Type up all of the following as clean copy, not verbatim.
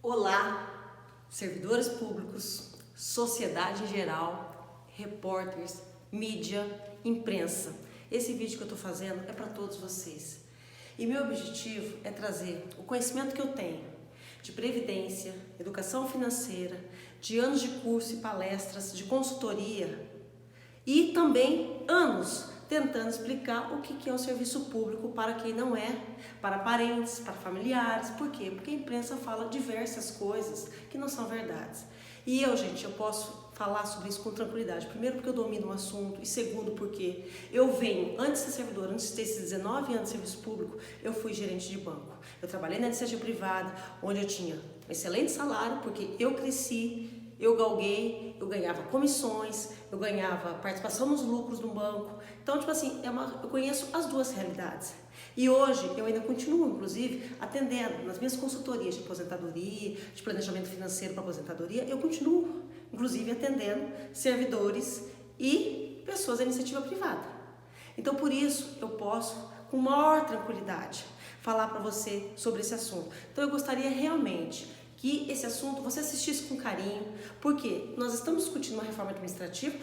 Olá, servidores públicos, sociedade em geral, repórteres, mídia, imprensa. Esse vídeo que eu estou fazendo é para todos vocês. E meu objetivo é trazer o conhecimento que eu tenho de previdência, educação financeira, de anos de curso e palestras, de consultoria e também anos tentando explicar o que é o serviço público para quem não é, para parentes, para familiares. Por quê? Porque a imprensa fala diversas coisas que não são verdades. E eu posso falar sobre isso com tranquilidade. Primeiro, porque eu domino o assunto. E segundo, porque eu venho, antes de ser servidor, antes de ter esses 19 anos de serviço público, eu fui gerente de banco. Eu trabalhei na iniciativa privada, onde eu tinha um excelente salário, porque eu cresci, eu galguei, eu ganhava comissões, eu ganhava participação nos lucros do banco. Então, eu conheço as duas realidades. E hoje eu ainda continuo, inclusive, atendendo nas minhas consultorias de aposentadoria, de planejamento financeiro para aposentadoria, eu continuo, inclusive, atendendo servidores e pessoas da iniciativa privada. Então, por isso, eu posso, com maior tranquilidade, falar para você sobre esse assunto. Então, eu gostaria realmente que esse assunto você assistisse com carinho, porque nós estamos discutindo uma reforma administrativa,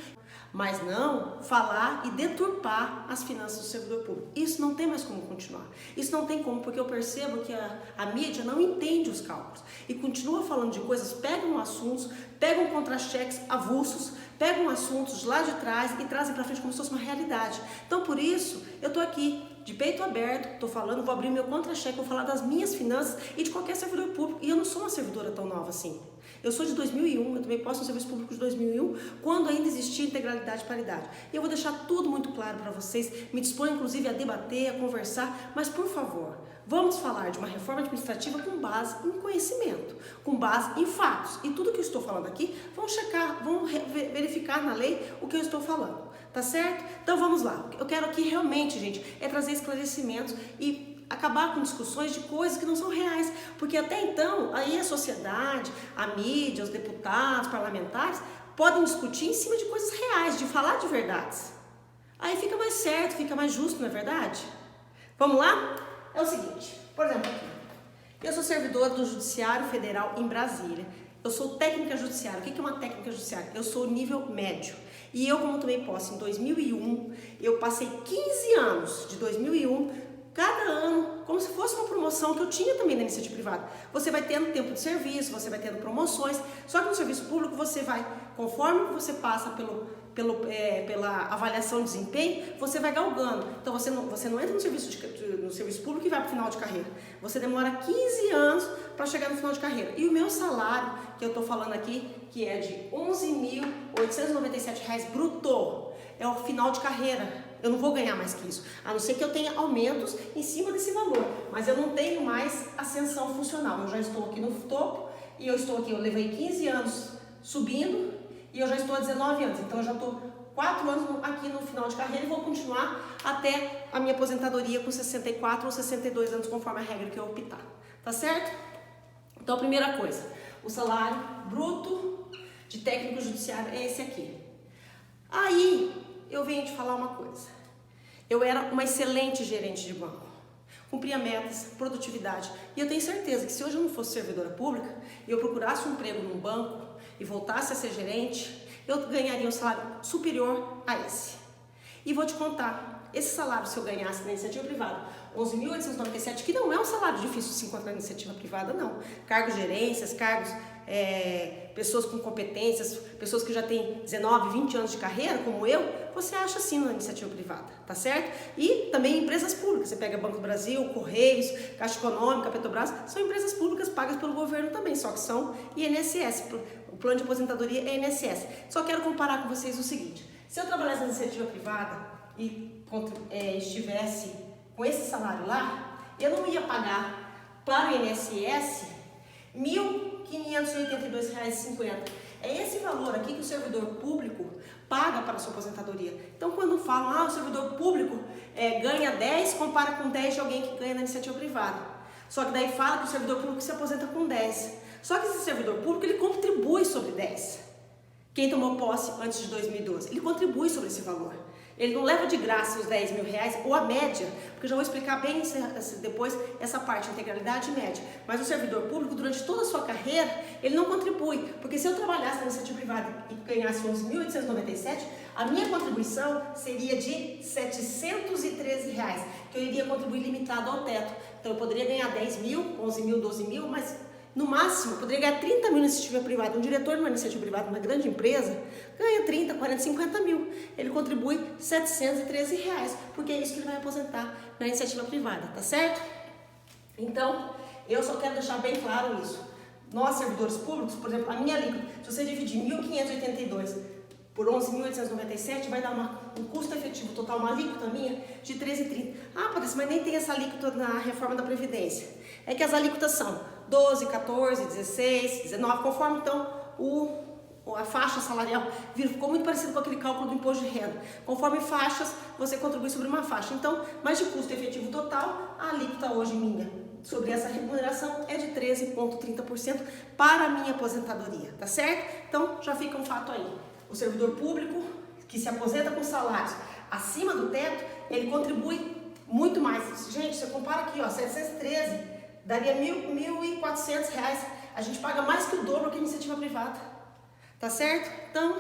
mas não falar e deturpar as finanças do servidor público. Isso não tem mais como continuar. Isso não tem como, porque eu percebo que a mídia não entende os cálculos e continua falando de coisas, pegam assuntos, pegam contra-cheques avulsos, pegam assuntos lá de trás e trazem para frente como se fosse uma realidade. Então, por isso, eu estou aqui de peito aberto, estou falando, vou abrir meu contra-cheque, vou falar das minhas finanças e de qualquer servidor público. E eu não sou uma servidora tão nova assim. Eu sou de 2001, eu também posso no serviço público de 2001, quando ainda existia integralidade e paridade. E eu vou deixar tudo muito claro para vocês, me disponho inclusive a debater, a conversar, mas por favor, vamos falar de uma reforma administrativa com base em conhecimento, com base em fatos. E tudo que eu estou falando aqui, vão checar, vão verificar na lei o que eu estou falando. Tá certo? Então vamos lá. Eu quero aqui realmente, gente, é trazer esclarecimentos e acabar com discussões de coisas que não são reais. Porque até então, aí a sociedade, a mídia, os deputados, parlamentares, podem discutir em cima de coisas reais, de falar de verdades. Aí fica mais certo, fica mais justo, não é verdade? Vamos lá? É o seguinte, por exemplo, aqui. Eu sou servidora do Judiciário Federal em Brasília. Eu sou técnica judiciária. O que é uma técnica judiciária? Eu sou nível médio. E eu, como tomei posse em 2001, eu passei 15 anos, de 2001, cada ano, como se fosse uma promoção que eu tinha também na iniciativa privada. Você vai tendo tempo de serviço, você vai tendo promoções, só que no serviço público você vai, conforme você passa pela avaliação de desempenho, você vai galgando. Então você não entra no serviço público e vai para o final de carreira. Você demora 15 anos para chegar no final de carreira. E o meu salário, que eu estou falando aqui, que é de R$ 11.897 bruto, é o final de carreira. Eu não vou ganhar mais que isso, a não ser que eu tenha aumentos em cima desse valor. Mas eu não tenho mais ascensão funcional. Eu já estou aqui no topo e eu levei 15 anos subindo e eu já estou há 19 anos. Então eu já estou 4 anos aqui no final de carreira e vou continuar até a minha aposentadoria com 64 ou 62 anos, conforme a regra que eu optar. Tá certo? Então a primeira coisa, o salário bruto de técnico judiciário é esse aqui. Aí eu venho te falar uma coisa. Eu era uma excelente gerente de banco. Cumpria metas, produtividade. E eu tenho certeza que se hoje eu não fosse servidora pública e eu procurasse um emprego num banco e voltasse a ser gerente, eu ganharia um salário superior a esse. E vou te contar, esse salário, se eu ganhasse na iniciativa privada, 11.897, que não é um salário difícil de se encontrar na iniciativa privada, não. Cargos de gerências, pessoas com competências, pessoas que já têm 19, 20 anos de carreira, como eu, você acha sim na iniciativa privada, tá certo? E também empresas públicas, você pega Banco do Brasil, Correios, Caixa Econômica, Petrobras, são empresas públicas pagas pelo governo também, só que são INSS, o plano de aposentadoria é INSS. Só quero comparar com vocês o seguinte, se eu trabalhasse na iniciativa privada e estivesse com esse salário lá, eu não ia pagar para o INSS R$ 1.582,50. É esse valor aqui que o servidor público paga para a sua aposentadoria. Então, quando falam, o servidor público ganha 10, compara com 10 de alguém que ganha na iniciativa privada. Só que daí fala que o servidor público se aposenta com 10. Só que esse servidor público, ele contribui sobre 10. Quem tomou posse antes de 2012, ele contribui sobre esse valor. Ele não leva de graça os 10 mil reais ou a média, porque eu já vou explicar bem depois essa parte, integralidade e média. Mas o servidor público, durante toda a sua carreira, ele não contribui, porque se eu trabalhasse na iniciativa privada e ganhasse 11.897, a minha contribuição seria de R$ 713 reais, que eu iria contribuir limitado ao teto. Então eu poderia ganhar 10 mil, 11 mil, 12 mil, mas no máximo, eu poderia ganhar 30 mil na iniciativa privada. Um diretor de uma iniciativa privada, uma grande empresa, ganha 30, 40, 50 mil. Ele contribui R$ 713 reais, porque é isso que ele vai aposentar na iniciativa privada, tá certo? Então, eu só quero deixar bem claro isso. Nós, servidores públicos, por exemplo, a minha alíquota, se você dividir 1.582 por 11.897, vai dar um custo efetivo total, uma alíquota minha, de 13,30. Ah, Patrícia, mas nem tem essa alíquota na reforma da Previdência. É que as alíquotas são 12, 14, 16, 19, conforme então a faixa salarial ficou muito parecido com aquele cálculo do imposto de renda. Conforme faixas, você contribui sobre uma faixa. Então, mas de custo efetivo total, a alíquota hoje minha sobre essa remuneração é de 13,30% para a minha aposentadoria, tá certo? Então, já fica um fato aí. O servidor público que se aposenta com salários acima do teto, ele contribui muito mais. Gente, você compara aqui, ó, 713, daria R$ 1.400. A gente paga mais que o dobro que a iniciativa privada. Tá certo? Então,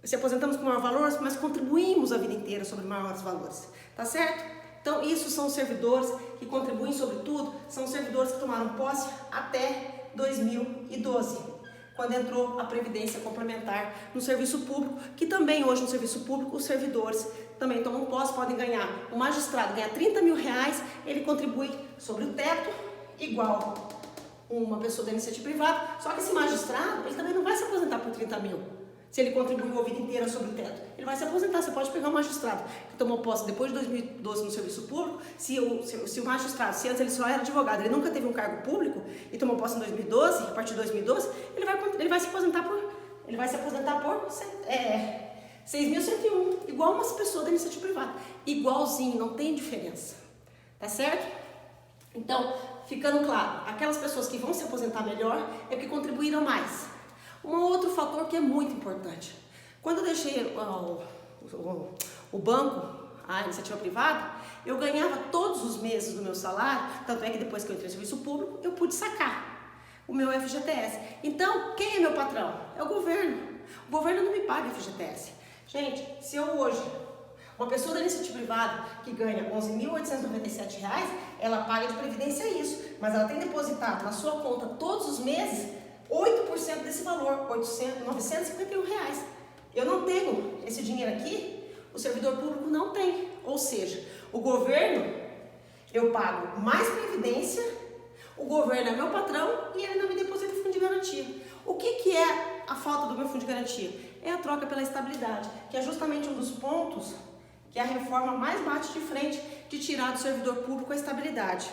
se aposentamos com maior valor, mas contribuímos a vida inteira sobre maiores valores. Tá certo? Então, isso são os servidores que contribuem sobre tudo, são os servidores que tomaram posse até 2012. Quando entrou a Previdência Complementar no serviço público, que também hoje no serviço público os servidores também tomam posse, podem ganhar. O magistrado ganha 30 mil reais, ele contribui sobre o teto, igual uma pessoa da iniciativa privada, só que esse magistrado, ele também não vai se aposentar por 30 mil, se ele contribuiu a vida inteira sobre o teto. Ele vai se aposentar. Você pode pegar um magistrado que tomou posse depois de 2012 no serviço público, se o magistrado, se antes ele só era advogado, ele nunca teve um cargo público e tomou posse em 2012, a partir de 2012, ele vai se aposentar por 6.101, igual uma pessoa da iniciativa privada, igualzinho, não tem diferença, tá certo? Então, ficando claro, aquelas pessoas que vão se aposentar melhor é porque contribuíram mais. Um outro fator que é muito importante, quando eu deixei o banco, a iniciativa privada, eu ganhava todos os meses do meu salário, tanto é que depois que eu entrei no serviço público, eu pude sacar o meu FGTS. Então, quem é meu patrão? É o governo. O governo não me paga FGTS. Gente, se eu hoje, uma pessoa da iniciativa privada que ganha R$ 11.897, ela paga de previdência isso, mas ela tem depositado na sua conta todos os meses 8% desse valor, R$ 951. Eu não tenho esse dinheiro aqui, o servidor público não tem. Ou seja, o governo, eu pago mais previdência, o governo é meu patrão e ele não me deposita fundo de garantia. O que é a falta do meu fundo de garantia? É a troca pela estabilidade, que é justamente um dos pontos que a reforma mais bate de frente de tirar do servidor público a estabilidade.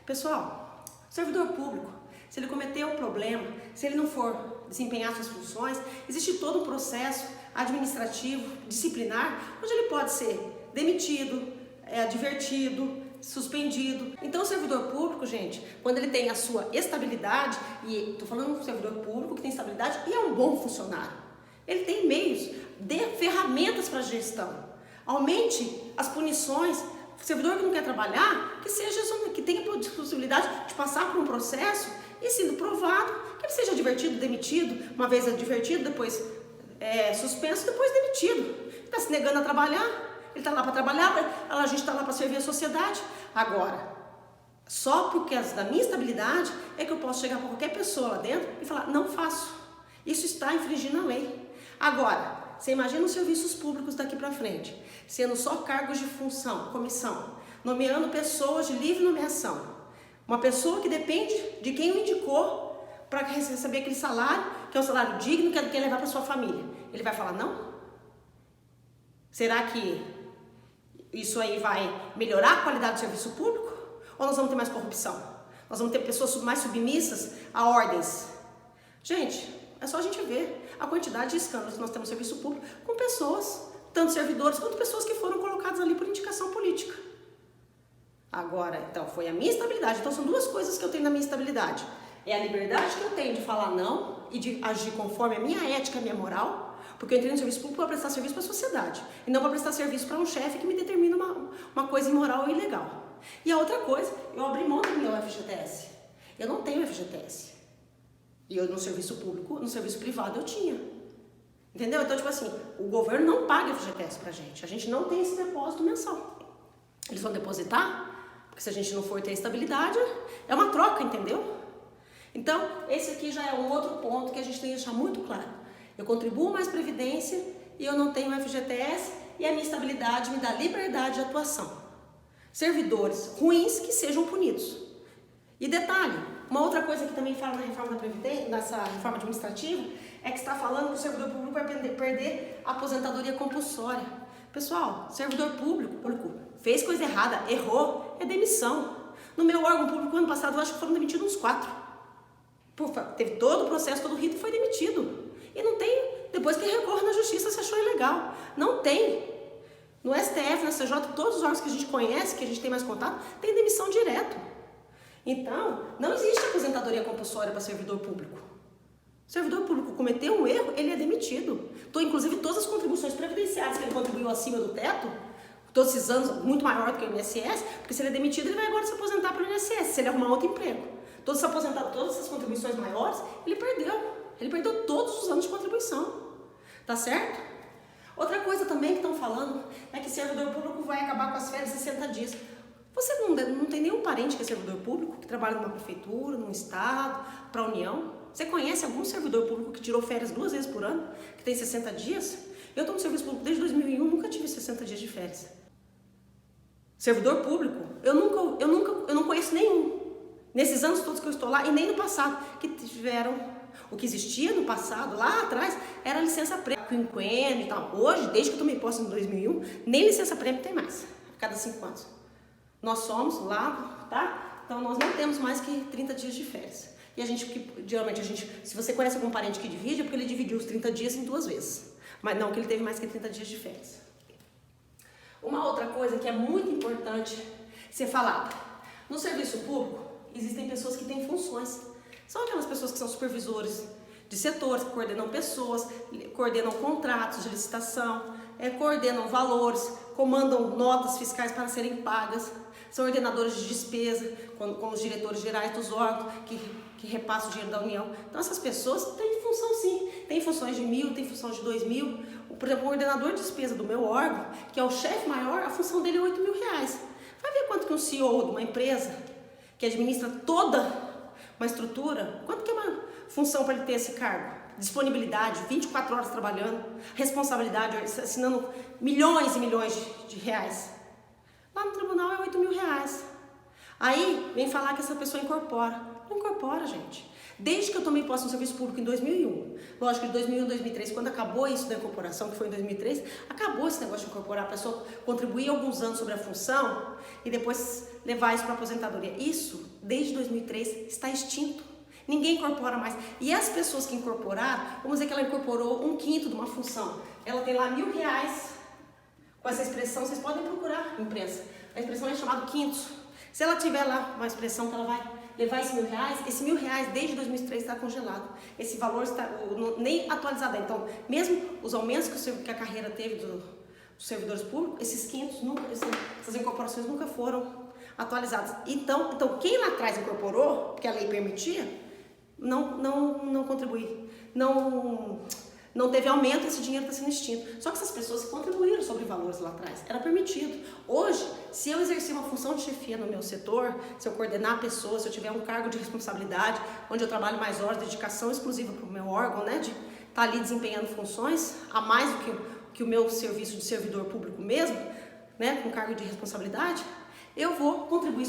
Pessoal, o servidor público, se ele cometer um problema, se ele não for desempenhar suas funções, existe todo um processo administrativo, disciplinar, onde ele pode ser demitido, advertido, suspendido. Então o servidor público, gente, quando ele tem a sua estabilidade, e estou falando de um servidor público que tem estabilidade e é um bom funcionário, ele tem meios, dê ferramentas para gestão, aumente as punições. O servidor que não quer trabalhar, que tenha possibilidade de passar por um processo e, sendo provado, que ele seja advertido, demitido, uma vez advertido, depois suspenso, depois demitido. Ele está se negando a trabalhar, ele está lá para trabalhar, a gente está lá para servir a sociedade. Agora, só por causa da minha estabilidade é que eu posso chegar para qualquer pessoa lá dentro e falar, não faço. Isso está infringindo a lei. Agora, você imagina os serviços públicos daqui para frente, sendo só cargos de função, comissão, nomeando pessoas de livre nomeação. Uma pessoa que depende de quem o indicou para receber aquele salário, que é um salário digno, que ele quer levar para sua família. Ele vai falar não? Será que isso aí vai melhorar a qualidade do serviço público? Ou nós vamos ter mais corrupção? Nós vamos ter pessoas mais submissas a ordens? Gente, é só a gente ver a quantidade de escândalos que nós temos no serviço público com pessoas, tanto servidores quanto pessoas que foram colocadas ali por indicação política. Agora, então, foi a minha estabilidade. Então, são duas coisas que eu tenho na minha estabilidade. É a liberdade que eu tenho de falar não e de agir conforme a minha ética, a minha moral, Porque eu entrei no serviço público para prestar serviço para a sociedade e não para prestar serviço para um chefe que me determina uma coisa imoral ou ilegal. E a outra coisa, eu abri mão do meu FGTS. Eu não tenho FGTS. E eu no serviço público, no serviço privado eu tinha. Entendeu? Então, tipo assim, o governo não paga FGTS pra gente. A gente não tem esse depósito mensal. Eles vão depositar, porque se a gente não for ter estabilidade, é uma troca, entendeu? Então, esse aqui já é um outro ponto que a gente tem que deixar muito claro. Eu contribuo mais previdência e eu não tenho FGTS e a minha estabilidade me dá liberdade de atuação. Servidores ruins que sejam punidos. E detalhe, uma outra coisa que também fala na reforma da Previdência, nessa reforma administrativa, é que está falando que o servidor público vai perder a aposentadoria compulsória. Pessoal, servidor público fez coisa errada, errou, é demissão. No meu órgão público, ano passado, eu acho que foram demitidos uns 4. Teve todo o processo, todo o rito, foi demitido. E não tem, depois que recorre na justiça, se achou ilegal. Não tem. No STF, na CJ, todos os órgãos que a gente conhece, que a gente tem mais contato, tem demissão direto. Então, não existe aposentadoria compulsória para servidor público. O servidor público cometeu um erro, ele é demitido. Então, inclusive, todas as contribuições previdenciárias que ele contribuiu acima do teto, todos esses anos, muito maior do que o INSS, porque se ele é demitido, ele vai agora se aposentar pelo INSS, se ele arrumar outro emprego. Todas essas contribuições maiores, ele perdeu. Ele perdeu todos os anos de contribuição. Tá certo? Outra coisa também que estão falando é que servidor público vai acabar com as férias 60 dias. Você não tem nenhum parente que é servidor público, que trabalha numa prefeitura, num estado, para a União? Você conhece algum servidor público que tirou férias 2 vezes por ano, que tem 60 dias? Eu estou no serviço público desde 2001, nunca tive 60 dias de férias. Servidor público, eu não conheço nenhum. Nesses anos todos que eu estou lá, e nem no passado, que tiveram. O que existia no passado, lá atrás, era licença prêmio, quinquênio e tal. Hoje, desde que eu tomei posse em 2001, nem licença prêmio tem mais, a cada 5 anos. Nós somos lá, tá? Então nós não temos mais que 30 dias de férias. E geralmente se você conhece algum parente que divide, é porque ele dividiu os 30 dias em 2 vezes. Mas não que ele teve mais que 30 dias de férias. Uma outra coisa que é muito importante ser falada. No serviço público, existem pessoas que têm funções. São aquelas pessoas que são supervisores de setores, que coordenam pessoas, coordenam contratos de licitação, coordenam valores, comandam notas fiscais para serem pagas, são ordenadores de despesa, com os diretores gerais dos órgãos, que repassam o dinheiro da União. Então essas pessoas têm função sim, tem funções de 1.000, tem função de 2.000. Por exemplo, o ordenador de despesa do meu órgão, que é o chefe maior, a função dele é R$8.000. Vai ver quanto que um CEO de uma empresa, que administra toda uma estrutura, quanto que é uma função para ele ter esse cargo? Disponibilidade, 24 horas trabalhando, responsabilidade, assinando milhões e milhões de reais. Lá no tribunal é R$8.000. Aí vem falar que essa pessoa incorpora. Não incorpora, gente. Desde que eu tomei posse no serviço público em 2001, lógico, de 2001 a 2003, quando acabou isso da incorporação, que foi em 2003, acabou esse negócio de incorporar, a pessoa contribuir alguns anos sobre a função e depois levar isso para a aposentadoria. Isso, desde 2003, está extinto. Ninguém incorpora mais. E as pessoas que incorporaram, vamos dizer que ela incorporou 1/5 de uma função. Ela tem lá R$1.000. Com essa expressão, vocês podem procurar na imprensa. A expressão é chamada quintos. Se ela tiver lá uma expressão que ela vai levar esses R$1.000, esse R$1.000 desde 2003 está congelado. Esse valor está nem atualizado. Então, mesmo os aumentos que a carreira teve dos servidores públicos, esses quintos, essas incorporações nunca foram atualizadas. Então, quem lá atrás incorporou, porque a lei permitia, não contribui. Não teve aumento, esse dinheiro está sendo extinto. Só que essas pessoas contribuíram sobre valores lá atrás, era permitido. Hoje, se eu exercer uma função de chefia no meu setor, se eu coordenar pessoas, se eu tiver um cargo de responsabilidade, onde eu trabalho mais horas, dedicação exclusiva para o meu órgão, né, de estar ali desempenhando funções, a mais do que o meu serviço de servidor público mesmo, né, com cargo de responsabilidade, eu vou contribuir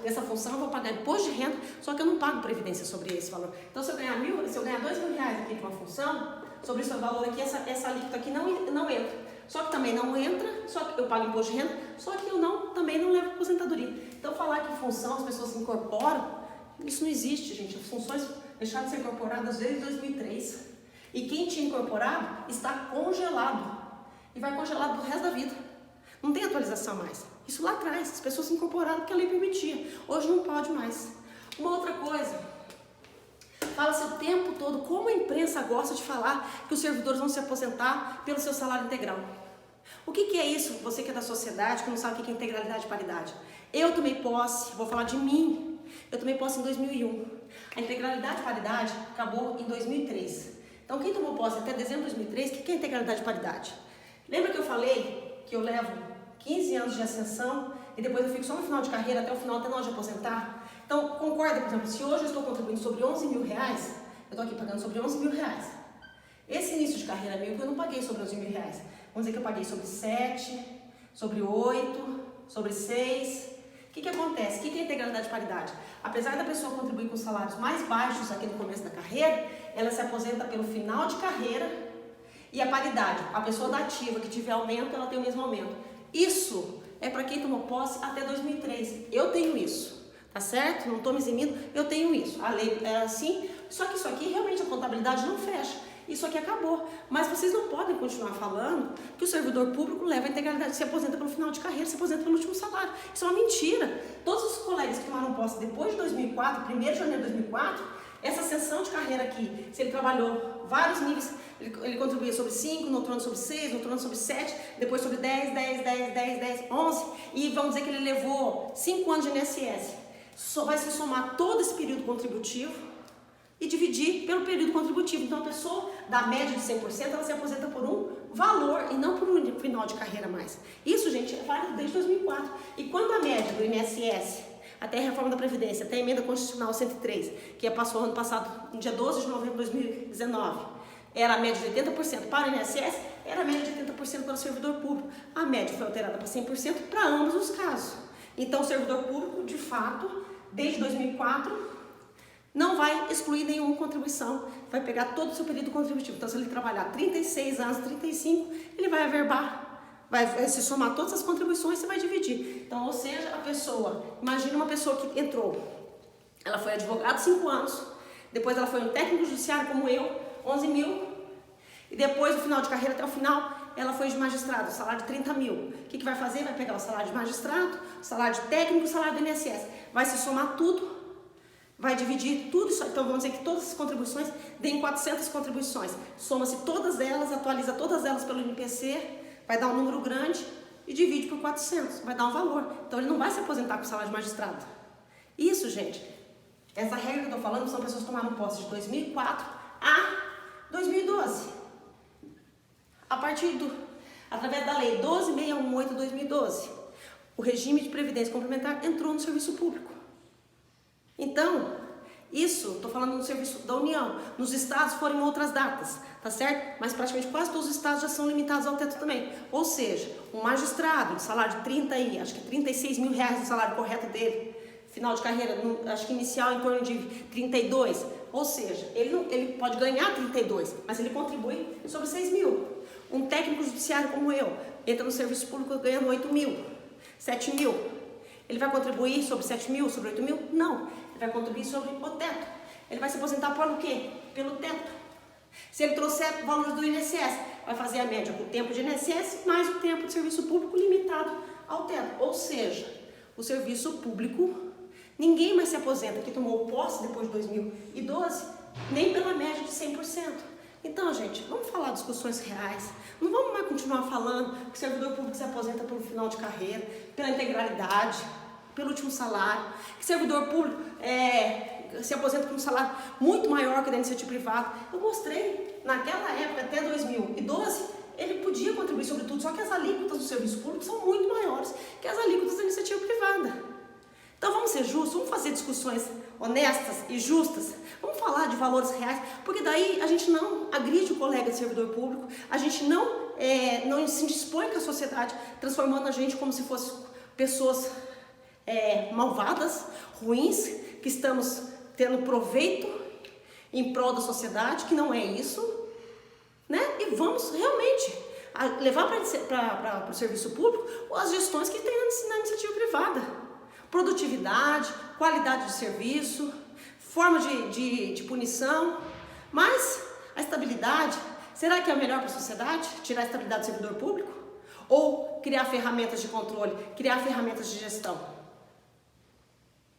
nessa função, eu vou pagar imposto de renda, só que eu não pago previdência sobre esse valor. Então, se eu ganhar R$2.000 aqui de uma função, sobre esse valor aqui, essa alíquota aqui não entra. Só que também não entra, só que eu pago imposto de renda, só que eu também não levo aposentadoria. Então, falar que função as pessoas se incorporam, isso não existe, gente. As funções deixaram de ser incorporadas desde 2003. E quem tinha incorporado está congelado. E vai congelado pro resto da vida. Não tem atualização mais. Isso lá atrás, as pessoas se incorporaram porque a lei permitia. Hoje não pode mais. Uma outra coisa, Fala-se o tempo todo como a imprensa gosta de falar que os servidores vão se aposentar pelo seu salário integral. O que é isso? Você que é da sociedade, que não sabe o que é integralidade e paridade. Eu tomei posse, vou falar de mim, eu tomei posse em 2001. A integralidade e paridade acabou em 2003. Então quem tomou posse até dezembro de 2003, o que é integralidade e paridade? Lembra que eu falei que eu levo 15 anos de ascensão e depois eu fico só no final de carreira até o final, até na hora de aposentar? Então concorda, por exemplo, se hoje eu estou contribuindo sobre 11 mil reais, eu estou aqui pagando sobre 11 mil reais. Esse início de carreira meu, eu não paguei sobre 11 mil reais. Vamos dizer que eu paguei sobre 7, sobre 8, sobre 6. O que acontece? O que é integralidade e paridade? Apesar da pessoa contribuir com salários mais baixos aqui no começo da carreira, ela se aposenta pelo final de carreira. E a paridade, a pessoa da ativa que tiver aumento, ela tem o mesmo aumento. Isso é para quem tomou posse até 2003. Eu tenho isso, tá certo? Não estou me eximindo, eu tenho isso. A lei é assim, só que isso aqui realmente a contabilidade não fecha. Isso aqui acabou, mas vocês não podem continuar falando que o servidor público leva a integralidade, se aposenta pelo final de carreira, se aposenta pelo último salário. Isso é uma mentira. Todos os colegas que tomaram posse depois de 2004, 1º de janeiro de 2004, essa ascensão de carreira aqui, se ele trabalhou vários níveis, ele contribuía sobre 5, no outro ano sobre 6, no outro ano sobre 7, depois sobre 10, 11, e vamos dizer que ele levou 5 anos de INSS. Só vai se somar todo esse período contributivo e dividir pelo período contributivo. Então a pessoa da média de 100%, ela se aposenta por um valor e não por um final de carreira mais. Isso, gente, é válido desde 2004. E quando a média do INSS, até a reforma da Previdência, até a emenda constitucional 103, que passou ano passado, no dia 12 de novembro de 2019, era a média de 80% para o INSS, era a média de 80% para o servidor público. A média foi alterada para 100% para ambos os casos. Então o servidor público, de fato, desde 2004, não vai excluir nenhuma contribuição, vai pegar todo o seu período contributivo. Então, se ele trabalhar 36 anos, 35, ele vai averbar, vai se somar todas as contribuições e vai dividir. Então, ou seja, a pessoa, imagina uma pessoa que entrou, ela foi advogada 5 anos, depois ela foi um técnico judiciário como eu, 11 mil, e depois, no final de carreira, até o final, ela foi de magistrado, salário de 30 mil. O que vai fazer? Vai pegar o salário de magistrado, o salário de técnico, o salário do INSS, vai se somar tudo, vai dividir tudo isso. Então vamos dizer que todas as contribuições deem 400 contribuições. Soma-se todas elas, atualiza todas elas pelo INPC, vai dar um número grande e divide por 400, vai dar um valor. Então ele não vai se aposentar com o salário de magistrado. Isso, gente, essa regra que eu estou falando são pessoas que tomaram posse de 2004 a 2012. Através da lei 12.618/2012, o regime de previdência complementar entrou no serviço público. Então, isso, estou falando no serviço da União, nos estados foram em outras datas, tá certo? Mas praticamente quase todos os estados já são limitados ao teto também. Ou seja, um magistrado de salário de 30 aí, acho que 36 mil reais o salário correto dele, final de carreira, acho que inicial em torno de 32, ou seja, ele pode ganhar 32, mas ele contribui sobre 6 mil. Um técnico judiciário como eu, entra no serviço público ganhando 8 mil, 7 mil. Ele vai contribuir sobre 7 mil, sobre 8 mil? Não. Ele vai contribuir sobre o teto. Ele vai se aposentar por o quê? Pelo teto. Se ele trouxer valores do INSS, vai fazer a média com o tempo de INSS mais o tempo de serviço público limitado ao teto. Ou seja, o serviço público, ninguém mais se aposenta que tomou posse depois de 2012, nem pela média de 100%. Então, gente, vamos falar discussões reais. Não vamos mais continuar falando que o servidor público se aposenta pelo final de carreira, pela integralidade, pelo último salário, que o servidor público se aposenta por um salário muito maior que da iniciativa privada. Eu mostrei, naquela época, até 2012, ele podia contribuir sobre tudo, só que as alíquotas do serviço público são muito maiores que as alíquotas da iniciativa privada. Então vamos ser justos, vamos fazer discussões honestas e justas, vamos falar de valores reais, porque daí a gente não agride o colega de servidor público, a gente não se dispõe com a sociedade, transformando a gente como se fossem pessoas malvadas, ruins, que estamos tendo proveito em prol da sociedade, que não é isso, né? E vamos realmente levar para o serviço público as gestões que tem na iniciativa privada. Produtividade, qualidade de serviço, forma de punição, mas a estabilidade, será que é melhor para a sociedade? Tirar a estabilidade do servidor público? Ou criar ferramentas de controle, criar ferramentas de gestão?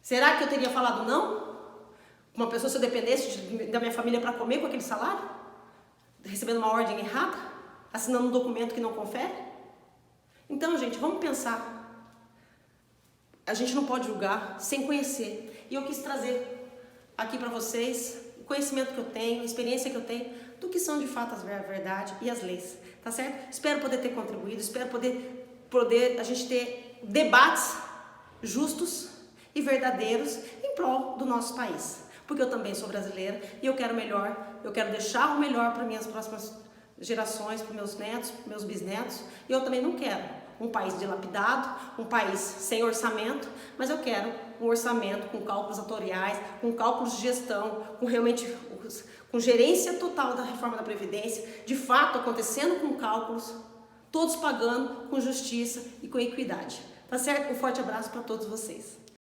Será que eu teria falado não? Uma pessoa, se eu dependesse da minha família para comer com aquele salário, recebendo uma ordem errada, assinando um documento que não confere? Então, gente, vamos pensar. A gente não pode julgar sem conhecer. E eu quis trazer aqui para vocês o conhecimento que eu tenho, a experiência que eu tenho, do que são de fato a verdade e as leis, tá certo? Espero poder ter contribuído, espero poder a gente ter debates justos e verdadeiros em prol do nosso país. Porque eu também sou brasileira e eu quero melhor, eu quero deixar o melhor para minhas próximas gerações, para meus netos, para meus bisnetos. E eu também não quero um país dilapidado, um país sem orçamento, mas eu quero um orçamento com cálculos atuariais, com cálculos de gestão, com gerência total da reforma da Previdência, de fato acontecendo com cálculos, todos pagando com justiça e com equidade. Tá certo? Um forte abraço para todos vocês.